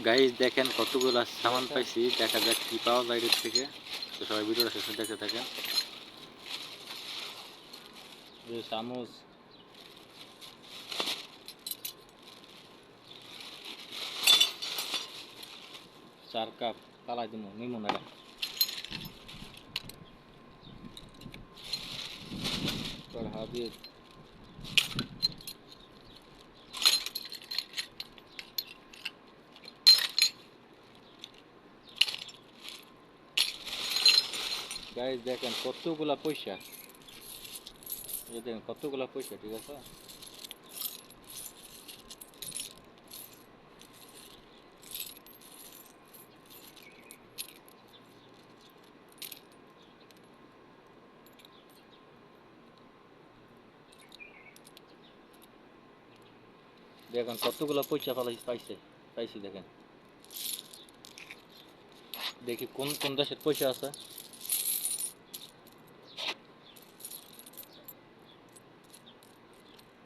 Guys দেখেন কতগুলো সামান পাইছি, দেখা যাক কি পাওয়া যায় এর থেকে। তো সবাই ভিডিওটা শেষে দেখতে থাকেন। এই চামচ, 4 কাপ পালাই দিমু নিমু না তোর হাবি। গাইস দেখেন কতগুলা পয়সা, এই দেখেন কতগুলা পয়সা, ঠিক আছে। দেখেন কতগুলা পয়সা পাইছি দেখেন। দেখি কোন কোন দেশের পয়সা আছে।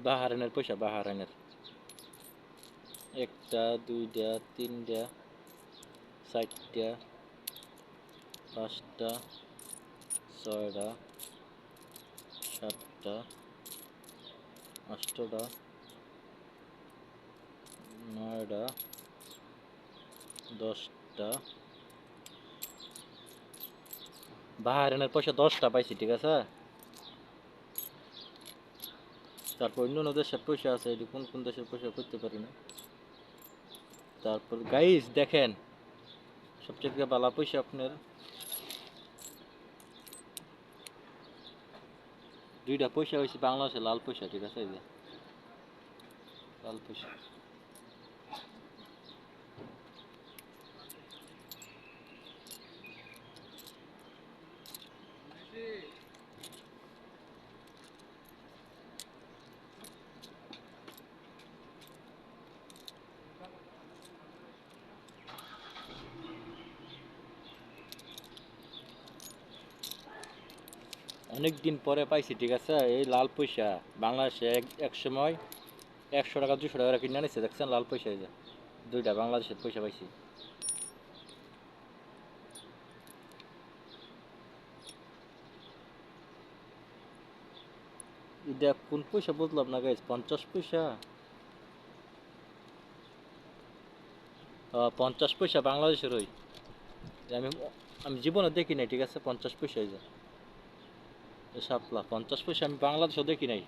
বাহারাইনের পয়সা, বাহারাইনের। একটা, দুইটা, তিনটা, চারটা, পাঁচটা, ছয়টা, সাতটা, আটটা, নয়টা, 10টা। বাহারাইনের পয়সা 10টা পাইছি, ঠিক আছে। তারপর অন্য দেশের পয়সা আছে, এটি কোন কোন দেশের পয়সা করতে পারি না। তারপর গাইস দেখেন সবচেয়ে ভালো পয়সা আপনার 2টা পয়সা হয়েছে বাংলাদেশের লাল পয়সা, ঠিক আছে। এই যে লাল পয়সা। অনেক দিন পরে পাইছি, ঠিক আছে। এই লাল পয়সা বাংলাদেশে এক সময় 100 টাকা 200 টাকা কিনে আনিছে, দেখছেন লাল পয়সা। এই যে 2টা বাংলাদেশের পয়সা পাইছি। এটা কোন পয়সা বুঝলাম না গাইস, 50 পয়সা। 50 পয়সা বাংলাদেশের ওই। আমি আমি জীবনে দেখি নাই, ঠিক আছে। 50 পয়সা, এই যে শাপলা 50 পয়সা আমি বাংলাদেশেও দেখি নাই।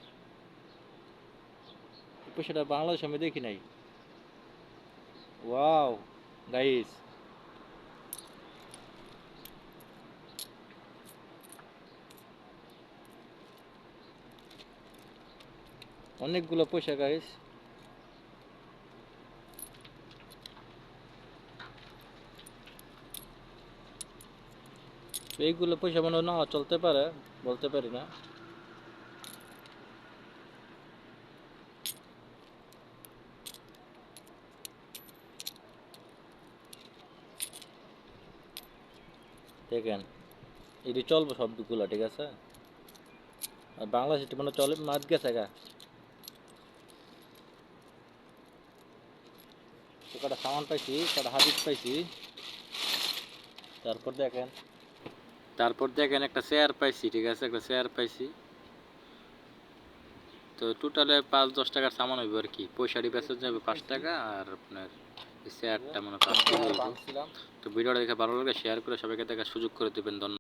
এই পয়সাটা বাংলাদেশে আমি দেখি নাই। ওয়াও গাইস, অনেকগুলো পয়সা গাইস। এইগুলো পয়সা মনে হয় না চলতে পারে, বলতে পারি না। দেখেন এটি চলবে সবগুলো, ঠিক আছে। আর বাংলাদেশ এটি মানে চলে মাছ গেছে গা। তো কটা সামান পাইছি, কটা হাদিস পাইছি। তারপর দেখেন একটা চেয়ার পাইছি, ঠিক আছে। একটা চেয়ার পাইছি। তো টোটালে 5-10 টাকার সামান হইব আর কি। পয়সাটি বেচা যাবে 5 টাকা, আর আপনার এই চেয়ারটা মানে 5 টাকা হইব। তো ভিডিওটা দেখে ভালো লাগে শেয়ার করে সবাইকে দেখার সুযোগ করে দেবেন। ধন্যবাদ।